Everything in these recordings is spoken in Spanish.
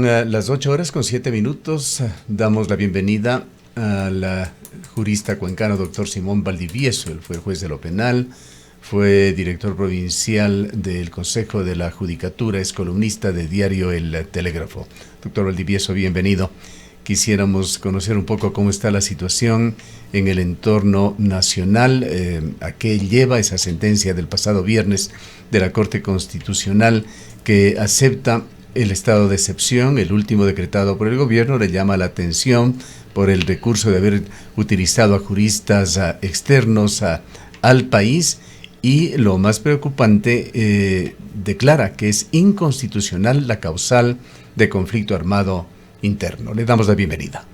Son las 8:07. Damos la bienvenida al jurista cuencano doctor Simón Valdivieso. Él fue juez de lo penal, fue director provincial del Consejo de la Judicatura, es columnista de diario El Telégrafo. Doctor Valdivieso, bienvenido. Quisiéramos conocer un poco cómo está la situación en el entorno nacional, a qué lleva esa sentencia del pasado viernes de la Corte Constitucional que acepta el estado de excepción, el último decretado por el gobierno. Le llama la atención por el recurso de haber utilizado a juristas externos al país, y lo más preocupante, declara que es inconstitucional la causal de conflicto armado interno. Le damos la bienvenida.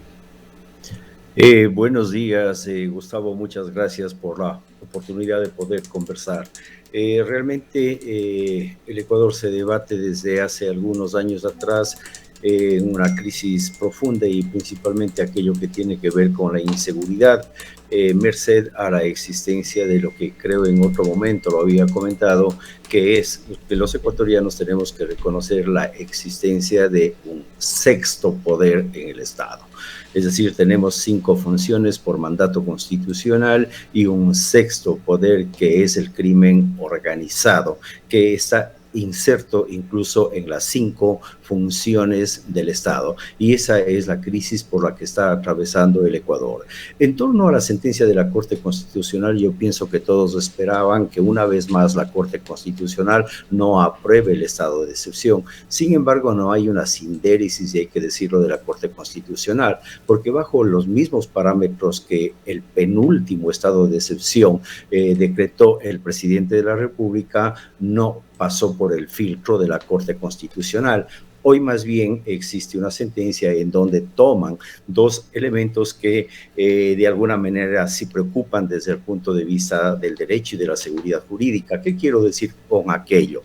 Buenos días, Gustavo, muchas gracias por la oportunidad de poder conversar. Realmente el Ecuador se debate desde hace algunos años atrás en una crisis profunda, y principalmente aquello que tiene que ver con la inseguridad, merced a la existencia de lo que creo en otro momento lo había comentado, que es que los ecuatorianos tenemos que reconocer la existencia de un sexto poder en el Estado. Es decir, tenemos 5 funciones por mandato constitucional y un sexto poder, que es el crimen organizado, que está inserto incluso en las 5 funciones del Estado, y esa es la crisis por la que está atravesando el Ecuador. En torno a la sentencia de la Corte Constitucional, yo pienso que todos esperaban que una vez más la Corte Constitucional no apruebe el estado de excepción. Sin embargo, no hay una sindéresis, y hay que decirlo, de la Corte Constitucional, porque bajo los mismos parámetros que el penúltimo estado de excepción decretó el presidente de la República, no pasó por el filtro de la Corte Constitucional. Hoy más bien existe una sentencia en donde toman 2 elementos que de alguna manera sí preocupan desde el punto de vista del derecho y de la seguridad jurídica. ¿Qué quiero decir con aquello?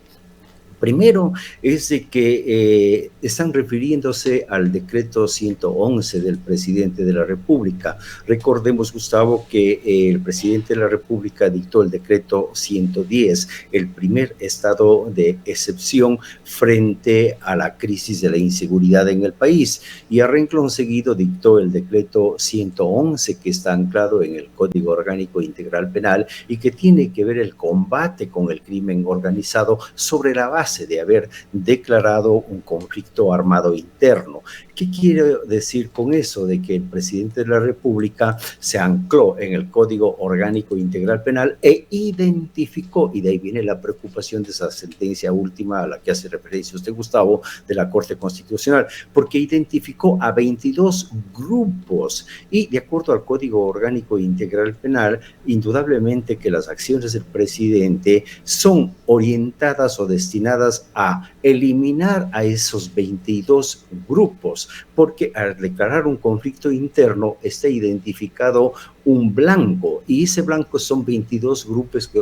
Primero es de que están refiriéndose al decreto 111 del presidente de la República. Recordemos, Gustavo, que el presidente de la República dictó el decreto 110, el primer estado de excepción frente a la crisis de la inseguridad en el país, y a renglón seguido dictó el decreto 111, que está anclado en el Código Orgánico Integral Penal y que tiene que ver el combate con el crimen organizado sobre la base de haber declarado un conflicto armado interno. ¿Qué quiero decir con eso? De que el presidente de la República se ancló en el Código Orgánico Integral Penal e identificó, y de ahí viene la preocupación de esa sentencia última a la que hace referencia usted, Gustavo, de la Corte Constitucional, porque identificó a 22 grupos, y de acuerdo al Código Orgánico Integral Penal, indudablemente que las acciones del presidente son orientadas o destinadas a eliminar a esos 22 grupos, porque al declarar un conflicto interno está identificado un blanco, y ese blanco son 22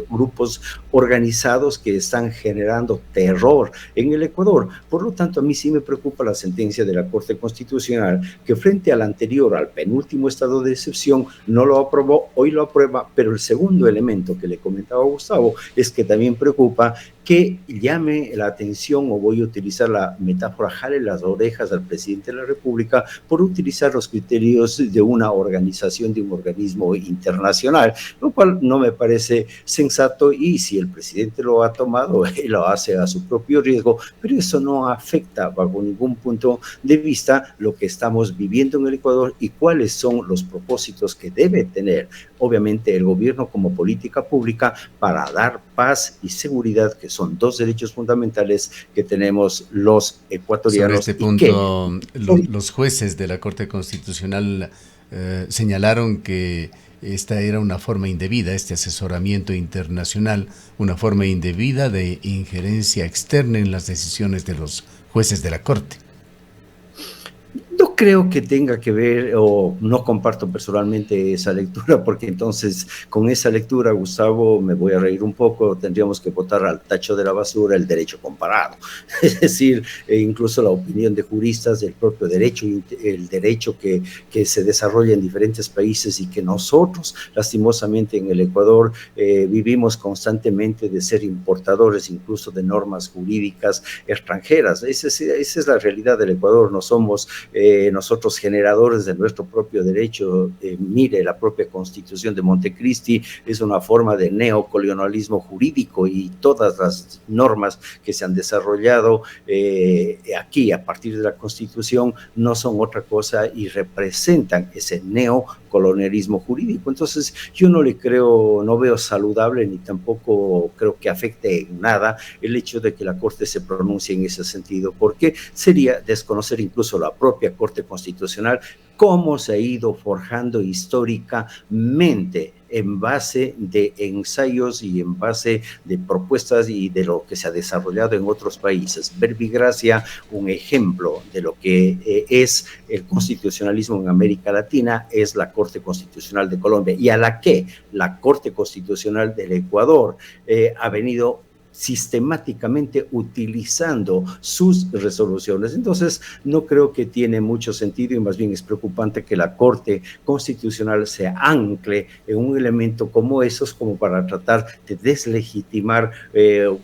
grupos organizados que están generando terror en el Ecuador. Por lo tanto, a mí sí me preocupa la sentencia de la Corte Constitucional, que frente al anterior, al penúltimo estado de excepción, no lo aprobó, hoy lo aprueba. Pero el segundo elemento que le comentaba a Gustavo es que también preocupa que llame la atención, o voy a utilizar la metáfora, jale las orejas al presidente de la República por utilizar los criterios de una organización, de un organismo internacional, lo cual no me parece sensato, y si el presidente lo ha tomado, él lo hace a su propio riesgo, pero eso no afecta bajo ningún punto de vista lo que estamos viviendo en el Ecuador y cuáles son los propósitos que debe tener, obviamente, el gobierno como política pública para dar paz y seguridad, que son 2 derechos fundamentales que tenemos los ecuatorianos. Sobre este punto, los jueces de la Corte Constitucional señalaron que esta era una forma indebida, este asesoramiento internacional, una forma indebida de injerencia externa en las decisiones de los jueces de la Corte. creo que tenga que ver, o no comparto personalmente esa lectura, porque entonces con esa lectura, Gustavo, me voy a reír un poco, tendríamos que botar al tacho de la basura el derecho comparado. Es decir, incluso la opinión de juristas del propio derecho, el derecho que se desarrolla en diferentes países y que nosotros, lastimosamente en el Ecuador, vivimos constantemente de ser importadores incluso de normas jurídicas extranjeras. Esa es la realidad del Ecuador, no somos nosotros generadores de nuestro propio derecho. Mire, la propia Constitución de Montecristi es una forma de neocolonialismo jurídico y todas las normas que se han desarrollado aquí a partir de la Constitución no son otra cosa y representan ese neocolonialismo jurídico. Entonces yo no le creo, no veo saludable ni tampoco creo que afecte en nada el hecho de que la Corte se pronuncie en ese sentido, porque sería desconocer incluso la propia Corte Constitucional cómo se ha ido forjando históricamente en base de ensayos y en base de propuestas y de lo que se ha desarrollado en otros países. Verbigracia, un ejemplo de lo que es el constitucionalismo en América Latina, es la Corte Constitucional de Colombia, y a la que la Corte Constitucional del Ecuador ha venido sistemáticamente utilizando sus resoluciones. Entonces, no creo que tiene mucho sentido y más bien es preocupante que la Corte Constitucional se ancle en un elemento como esos, como para tratar de deslegitimar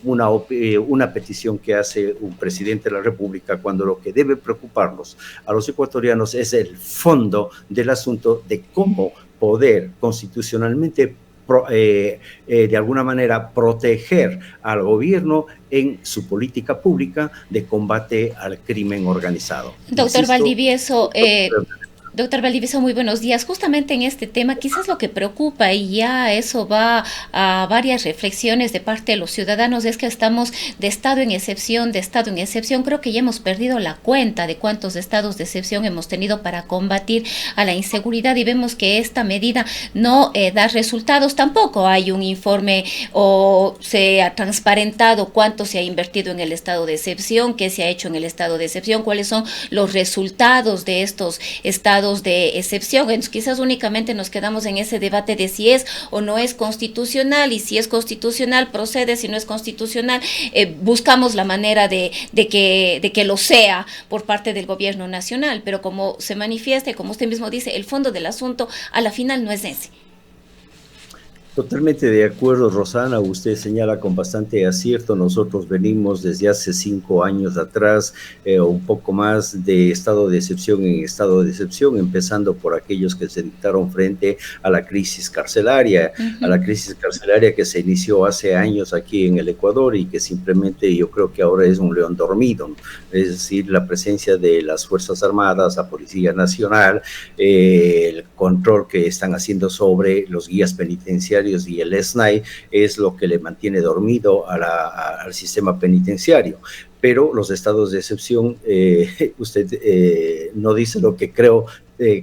una petición que hace un presidente de la República, cuando lo que debe preocuparnos a los ecuatorianos es el fondo del asunto de cómo poder constitucionalmente de alguna manera proteger al gobierno en su política pública de combate al crimen organizado. Doctor Valdivieso, muy buenos días. Justamente en este tema, quizás lo que preocupa, y ya eso va a varias reflexiones de parte de los ciudadanos, es que estamos de estado en excepción, de estado en excepción. Creo que ya hemos perdido la cuenta de cuántos estados de excepción hemos tenido para combatir a la inseguridad, y vemos que esta medida no da resultados. Tampoco hay un informe o se ha transparentado cuánto se ha invertido en el estado de excepción, qué se ha hecho en el estado de excepción, cuáles son los resultados de estos estados de excepción. Entonces, quizás únicamente nos quedamos en ese debate de si es o no es constitucional, y si es constitucional procede, si no es constitucional buscamos la manera de que lo sea por parte del gobierno nacional, pero como se manifiesta, como usted mismo dice, el fondo del asunto a la final no es ese. Totalmente de acuerdo, Rosana, usted señala con bastante acierto. Nosotros venimos desde hace 5 años atrás, un poco más, de estado de excepción en estado de excepción, empezando por aquellos que se dictaron frente a la crisis carcelaria, a la crisis carcelaria que se inició hace años aquí en el Ecuador y que simplemente yo creo que ahora es un león dormido, es decir, la presencia de las Fuerzas Armadas, la Policía Nacional, el control que están haciendo sobre los guías penitenciarios y el SNAI es lo que le mantiene dormido al sistema penitenciario. Pero los estados de excepción, usted no dice lo que creo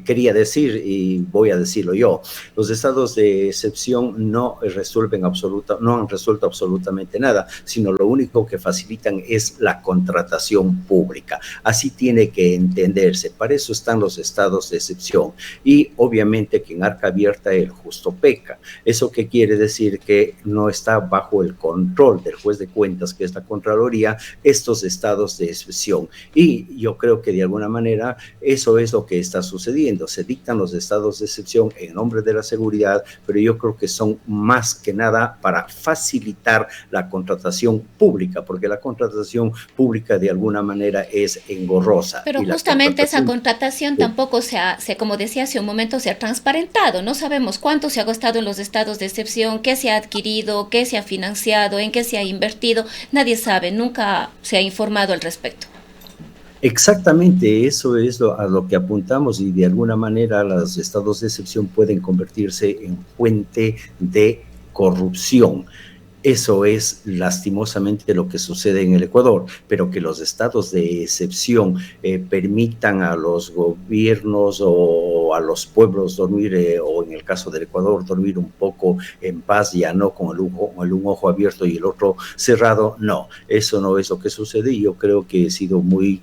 quería decir y voy a decirlo yo. Los estados de excepción no han resuelto absolutamente nada, sino lo único que facilitan es la contratación pública. Así tiene que entenderse. Para eso están los estados de excepción. Y obviamente que en arca abierta el justo peca. ¿Eso qué quiere decir? Que no está bajo el control del juez de cuentas, que es la Contraloría, estos estados de excepción. Y yo creo que de alguna manera eso es lo que está sucediendo. Se dictan los estados de excepción en nombre de la seguridad, pero yo creo que son más que nada para facilitar la contratación pública, porque la contratación pública de alguna manera es engorrosa. Pero justamente esa contratación tampoco como decía hace un momento, se ha transparentado. No sabemos cuánto se ha gastado en los estados de excepción, qué se ha adquirido, qué se ha financiado, en qué se ha invertido. Nadie sabe, nunca se ha informado al respecto. Exactamente, eso es a lo que apuntamos, y de alguna manera los estados de excepción pueden convertirse en fuente de corrupción. Eso es lastimosamente lo que sucede en el Ecuador, pero que los estados de excepción permitan a los gobiernos o a los pueblos dormir, o en el caso del Ecuador, dormir un poco en paz, ya no con un ojo abierto y el otro cerrado. No, eso no es lo que sucede, y yo creo que he sido muy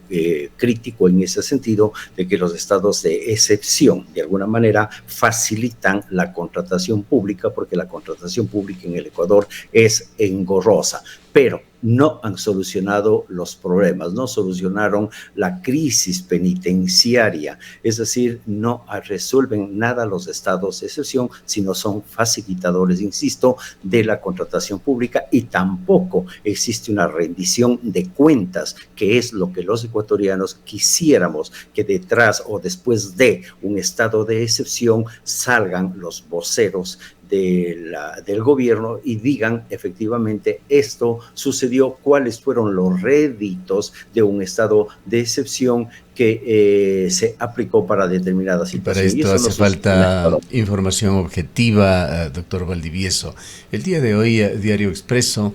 crítico en ese sentido, de que los estados de excepción, de alguna manera, facilitan la contratación pública, porque la contratación pública en el Ecuador es engorrosa, pero no han solucionado los problemas, no solucionaron la crisis penitenciaria, es decir, no resuelven nada los estados de excepción, sino son facilitadores, insisto, de la contratación pública, y tampoco existe una rendición de cuentas, que es lo que los ecuatorianos quisiéramos, que detrás o después de un estado de excepción salgan los voceros del gobierno y digan efectivamente esto sucedió, cuáles fueron los réditos de un estado de excepción que se aplicó para determinadas situaciones. Y para esto hace falta información objetiva, doctor Valdivieso. El día de hoy, Diario Expreso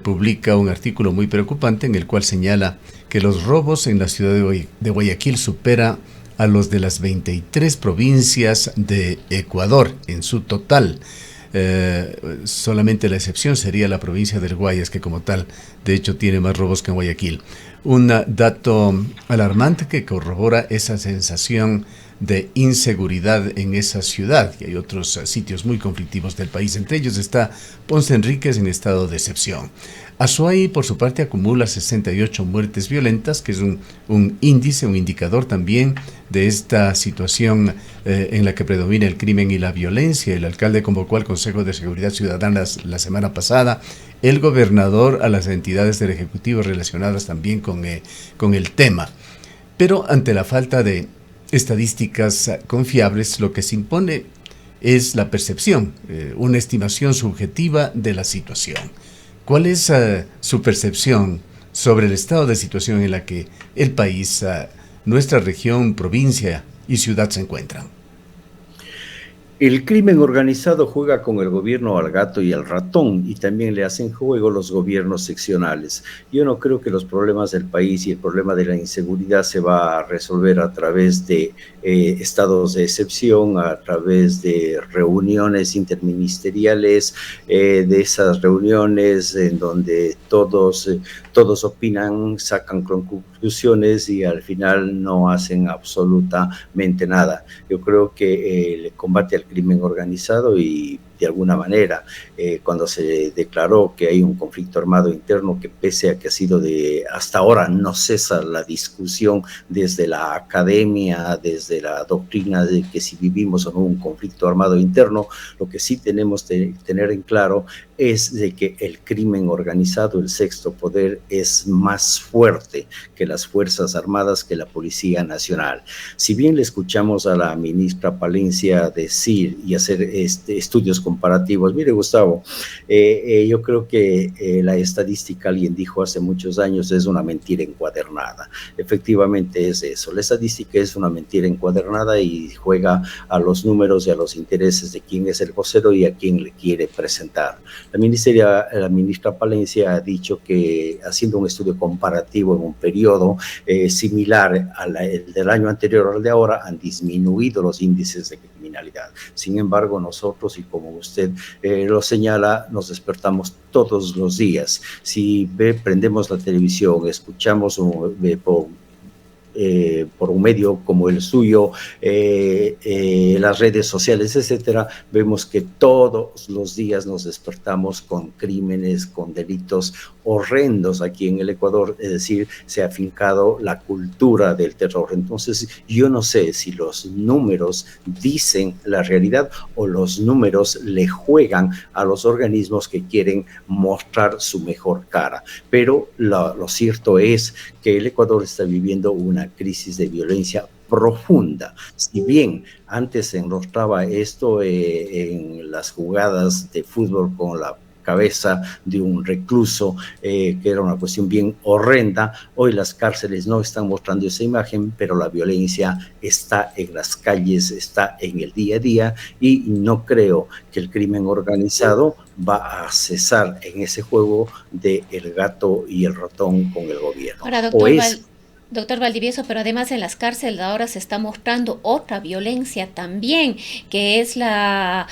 publica un artículo muy preocupante en el cual señala que los robos en la ciudad de Guayaquil supera a los de las 23 provincias de Ecuador en su total. Solamente la excepción sería la provincia del Guayas, que como tal, de hecho, tiene más robos que en Guayaquil. Un dato alarmante que corrobora esa sensación de inseguridad en esa ciudad, y hay otros sitios muy conflictivos del país. Entre ellos está Ponce Enríquez en estado de excepción. Azuay, por su parte, acumula 68 muertes violentas, que es un índice, un indicador también de esta situación en la que predomina el crimen y la violencia. El alcalde convocó al Consejo de Seguridad Ciudadana la semana pasada, el gobernador a las entidades del Ejecutivo relacionadas también con el tema. Pero ante la falta de estadísticas confiables, lo que se impone es la percepción, una estimación subjetiva de la situación. ¿Cuál es su percepción sobre el estado de situación en la que el país, nuestra región, provincia y ciudad se encuentran? El crimen organizado juega con el gobierno al gato y al ratón, y también le hacen juego los gobiernos seccionales. Yo no creo que los problemas del país y el problema de la inseguridad se va a resolver a través de estados de excepción, a través de reuniones interministeriales, de esas reuniones en donde todos opinan, sacan conclusiones y al final no hacen absolutamente nada. Yo creo que el combate al crimen organizado, y de alguna manera, cuando se declaró que hay un conflicto armado interno, que pese a que ha sido hasta ahora no cesa la discusión desde la academia, desde la doctrina de que si vivimos en un conflicto armado interno, lo que sí tenemos que tener en claro es de que el crimen organizado, el sexto poder, es más fuerte que las Fuerzas Armadas, que la Policía Nacional. Si bien le escuchamos a la ministra Palencia decir y hacer estudios comparativos, mire, Gustavo, yo creo que la estadística, alguien dijo hace muchos años, es una mentira encuadernada. Efectivamente es eso, la estadística es una mentira encuadernada y juega a los números y a los intereses de quién es el vocero y a quién le quiere presentar. La ministra Palencia ha dicho que, haciendo un estudio comparativo en un periodo similar al del año anterior al de ahora, han disminuido los índices de criminalidad. Sin embargo, nosotros, y como usted lo señala, nos despertamos todos los días. Si prendemos la televisión, escuchamos por un medio como el suyo, las redes sociales, etcétera, vemos que todos los días nos despertamos con crímenes, con delitos horrendos aquí en el Ecuador, es decir, se ha afincado la cultura del terror. Entonces, yo no sé si los números dicen la realidad o los números le juegan a los organismos que quieren mostrar su mejor cara, pero lo cierto es que el Ecuador está viviendo una crisis de violencia profunda. Si bien antes se enrostraba esto en las jugadas de fútbol con la cabeza de un recluso, que era una cuestión bien horrenda, hoy las cárceles no están mostrando esa imagen, pero la violencia está en las calles, está en el día a día, y no creo que el crimen organizado va a cesar en ese juego de el gato y el ratón con el gobierno. Ahora, doctor Doctor Valdivieso, pero además en las cárceles ahora se está mostrando otra violencia también, que es la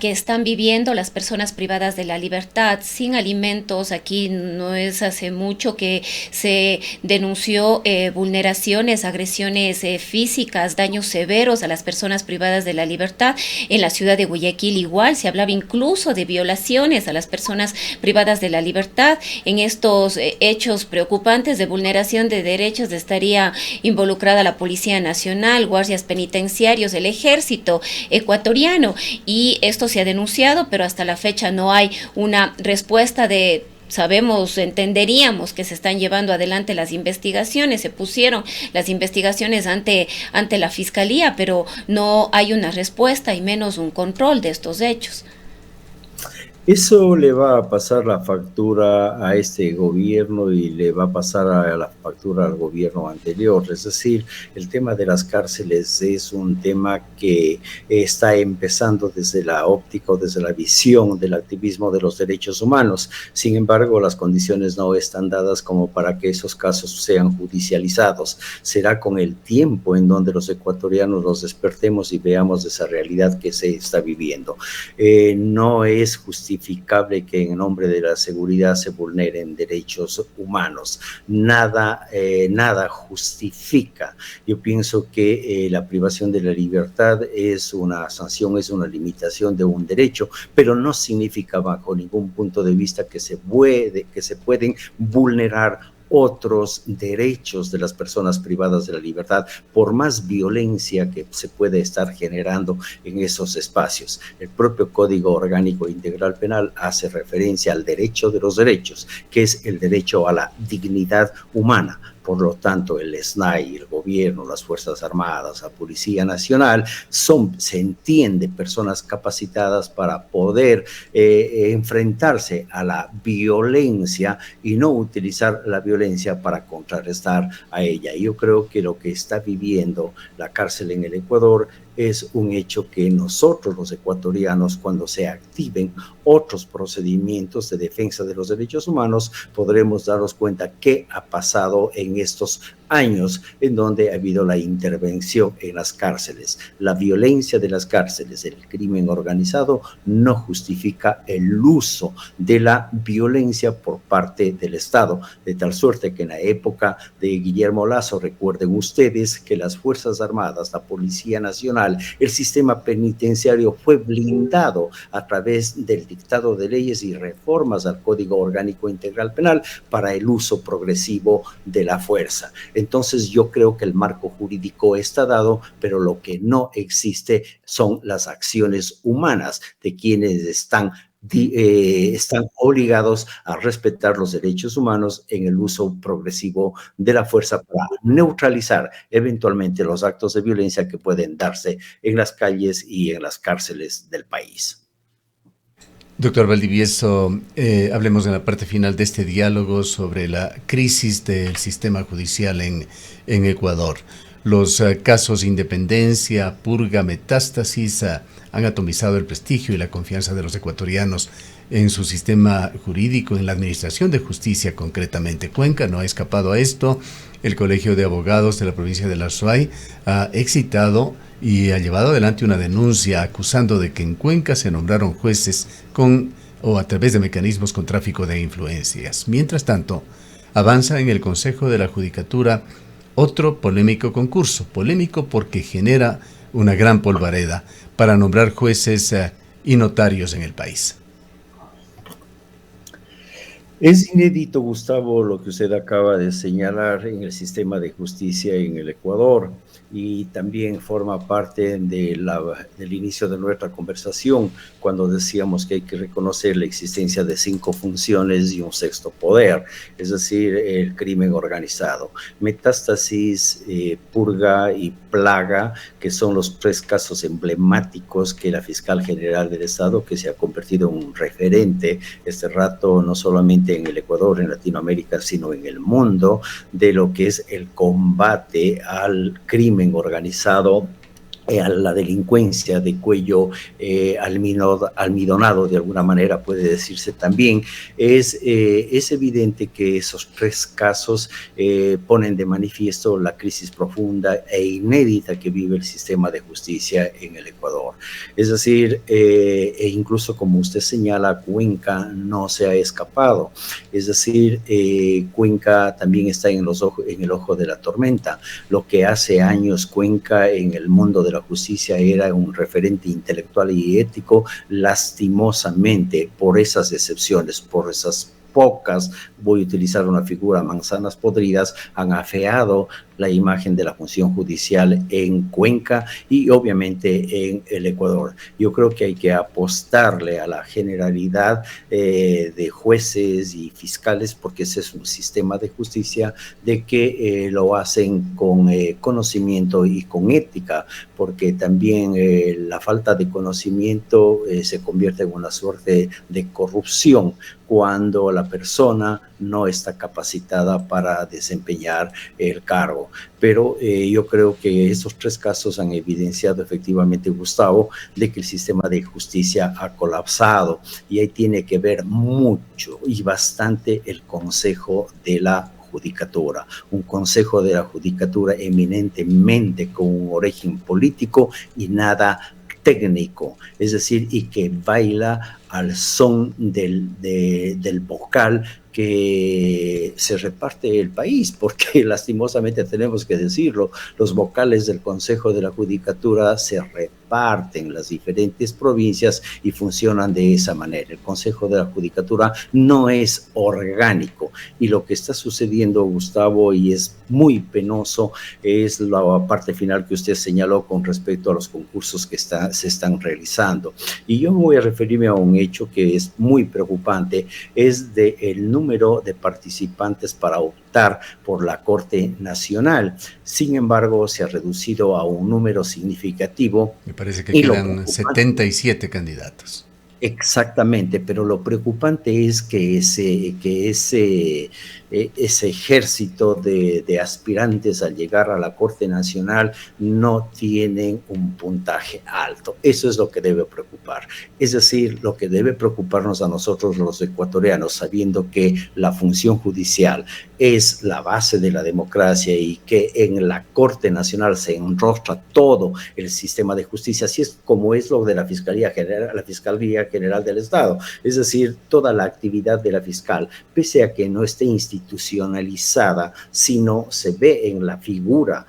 que están viviendo las personas privadas de la libertad, sin alimentos. Aquí no es hace mucho que se denunció vulneraciones, agresiones físicas, daños severos a las personas privadas de la libertad. En la ciudad de Guayaquil igual se hablaba incluso de violaciones a las personas privadas de la libertad. En estos hechos preocupantes de vulneración de derechos estaría involucrada la Policía Nacional, guardias penitenciarios, el ejército ecuatoriano, y esto se ha denunciado, pero hasta la fecha no hay una respuesta de... Sabemos, entenderíamos que se están llevando adelante las investigaciones, se pusieron las investigaciones ante la Fiscalía, pero no hay una respuesta y menos un control de estos hechos. Eso le va a pasar la factura a este gobierno y le va a pasar a la factura al gobierno anterior. Es decir, el tema de las cárceles es un tema que está empezando desde la óptica, desde la visión del activismo de los derechos humanos. Sin embargo, las condiciones no están dadas como para que esos casos sean judicializados. Será con el tiempo en donde los ecuatorianos nos despertemos y veamos esa realidad que se está viviendo. No es justificable que en nombre de la seguridad se vulneren derechos humanos. Nada justifica. Yo pienso que la privación de la libertad es una sanción, es una limitación de un derecho, pero no significa bajo ningún punto de vista que se pueden vulnerar otros derechos de las personas privadas de la libertad, por más violencia que se puede estar generando en esos espacios. El propio Código Orgánico Integral Penal hace referencia al derecho de los derechos, que es el derecho a la dignidad humana. Por lo tanto, el SNAI, el gobierno, las Fuerzas Armadas, la Policía Nacional, se entiende, personas capacitadas para poder enfrentarse a la violencia y no utilizar la violencia para contrarrestar a ella. Y yo creo que lo que está viviendo la cárcel en el Ecuador es un hecho que nosotros los ecuatorianos, cuando se activen otros procedimientos de defensa de los derechos humanos, podremos darnos cuenta qué ha pasado en estos años en donde ha habido la intervención en las cárceles. La violencia de las cárceles, el crimen organizado, no justifica el uso de la violencia por parte del Estado, de tal suerte que en la época de Guillermo Lasso, recuerden ustedes que las Fuerzas Armadas, la Policía Nacional, el sistema penitenciario fue blindado a través del dictado de leyes y reformas al Código Orgánico Integral Penal para el uso progresivo de la fuerza. Entonces yo creo que el marco jurídico está dado, pero lo que no existe son las acciones humanas de quienes están obligados a respetar los derechos humanos en el uso progresivo de la fuerza para neutralizar eventualmente los actos de violencia que pueden darse en las calles y en las cárceles del país. Doctor Valdivieso, hablemos en la parte final de este diálogo sobre la crisis del sistema judicial en Ecuador. Los casos Independencia, Purga, Metástasis han atomizado el prestigio y la confianza de los ecuatorianos en su sistema jurídico, en la administración de justicia concretamente. Cuenca no ha escapado a esto. El Colegio de Abogados de la provincia de La Suay ha excitado y ha llevado adelante una denuncia acusando de que en Cuenca se nombraron jueces a través de mecanismos con tráfico de influencias. Mientras tanto, avanza en el Consejo de la Judicatura otro polémico concurso, polémico porque genera una gran polvareda para nombrar jueces y notarios en el país. Es inédito, Gustavo, lo que usted acaba de señalar en el sistema de justicia en el Ecuador, y también forma parte del inicio de nuestra conversación cuando decíamos que hay que reconocer la existencia de 5 funciones y un sexto poder, es decir, el crimen organizado. Metástasis, Purga y Plaga, que son los 3 casos emblemáticos que la fiscal general del Estado, que se ha convertido en un referente este rato, no solamente en el Ecuador, en Latinoamérica, sino en el mundo, de lo que es el combate al crimen organizado a la delincuencia de cuello almidonado, de alguna manera puede decirse también, es evidente que esos 3 casos ponen de manifiesto la crisis profunda e inédita que vive el sistema de justicia en el Ecuador. Es decir, e incluso como usted señala, Cuenca no se ha escapado. Es decir, Cuenca también está en el ojo de la tormenta. Lo que hace años Cuenca en el mundo de la justicia era un referente intelectual y ético, lastimosamente por esas excepciones, por esas pocas, voy a utilizar una figura, manzanas podridas, han afeado la imagen de la función judicial en Cuenca y obviamente en el Ecuador. Yo creo que hay que apostarle a la generalidad de jueces y fiscales, porque ese es un sistema de justicia de que lo hacen con conocimiento y con ética, porque también la falta de conocimiento se convierte en una suerte de corrupción cuando la persona no está capacitada para desempeñar el cargo. Pero yo creo que estos 3 casos han evidenciado efectivamente, Gustavo, de que el sistema de justicia ha colapsado, y ahí tiene que ver mucho y bastante el Consejo de la Judicatura, un Consejo de la Judicatura eminentemente con un origen político y nada técnico, es decir, y que baila al son del vocal que se reparte el país, porque lastimosamente tenemos que decirlo, los vocales del Consejo de la Judicatura se reparten en las diferentes provincias y funcionan de esa manera. El Consejo de la Judicatura no es orgánico, y lo que está sucediendo, Gustavo, y es muy penoso, es la parte final que usted señaló con respecto a los concursos que se están realizando. Y yo voy a referirme a un hecho que es muy preocupante, es el número de participantes para optar por la Corte Nacional. Sin embargo, se ha reducido a un número significativo. Me parece que quedan 77 candidatos. Exactamente, pero lo preocupante es que ese ejército de aspirantes al llegar a la Corte Nacional no tienen un puntaje alto. Eso es lo que debe preocupar. Es decir, lo que debe preocuparnos a nosotros los ecuatorianos, sabiendo que la función judicial es la base de la democracia y que en la Corte Nacional se enrostra todo el sistema de justicia, así es como es lo de la Fiscalía General del Estado, es decir, toda la actividad de la fiscal, pese a que no esté institucionalizada, sino se ve en la figura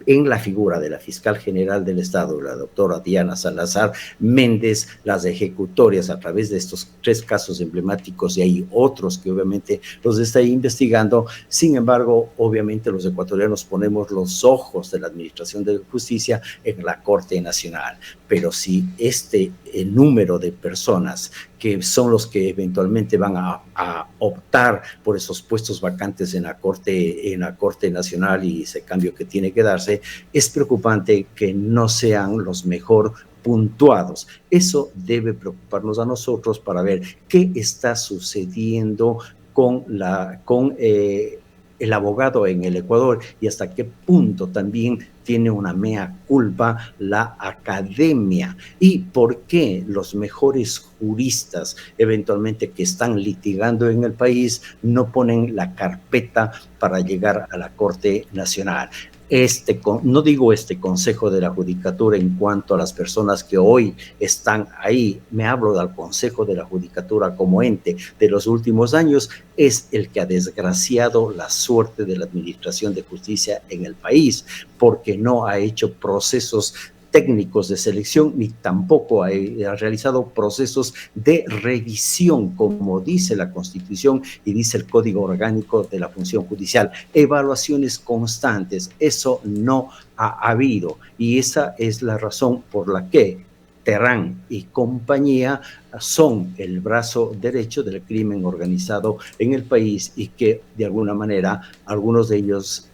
de la fiscal general del Estado, la doctora Diana Salazar Méndez, las ejecutorias a través de estos 3 casos emblemáticos, y hay otros que obviamente los está investigando. Sin embargo, obviamente los ecuatorianos ponemos los ojos de la Administración de Justicia en la Corte Nacional, pero si el número de personas que son los que eventualmente van a optar por esos puestos vacantes en la Corte Nacional, y ese cambio que tiene que darse, es preocupante que no sean los mejor puntuados. Eso debe preocuparnos a nosotros para ver qué está sucediendo con el abogado en el Ecuador, y hasta qué punto también tiene una mea culpa la academia, y por qué los mejores juristas eventualmente que están litigando en el país no ponen la carpeta para llegar a la Corte Nacional. No digo este Consejo de la Judicatura en cuanto a las personas que hoy están ahí, me hablo del Consejo de la Judicatura como ente de los últimos años, es el que ha desgraciado la suerte de la Administración de Justicia en el país, porque no ha hecho procesos técnicos de selección, ni tampoco ha realizado procesos de revisión, como dice la Constitución y dice el Código Orgánico de la Función Judicial. Evaluaciones constantes, eso no ha habido, y esa es la razón por la que Terrán y compañía son el brazo derecho del crimen organizado en el país, y que de alguna manera uno de ellos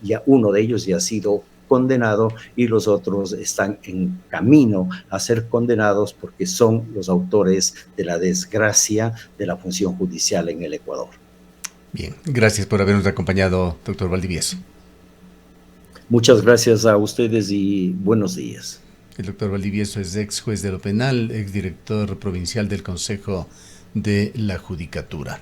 ya ha sido condenado y los otros están en camino a ser condenados, porque son los autores de la desgracia de la función judicial en el Ecuador. Bien, gracias por habernos acompañado, doctor Valdivieso. Muchas gracias a ustedes y buenos días. El doctor Valdivieso es ex juez de lo penal, ex director provincial del Consejo de la Judicatura.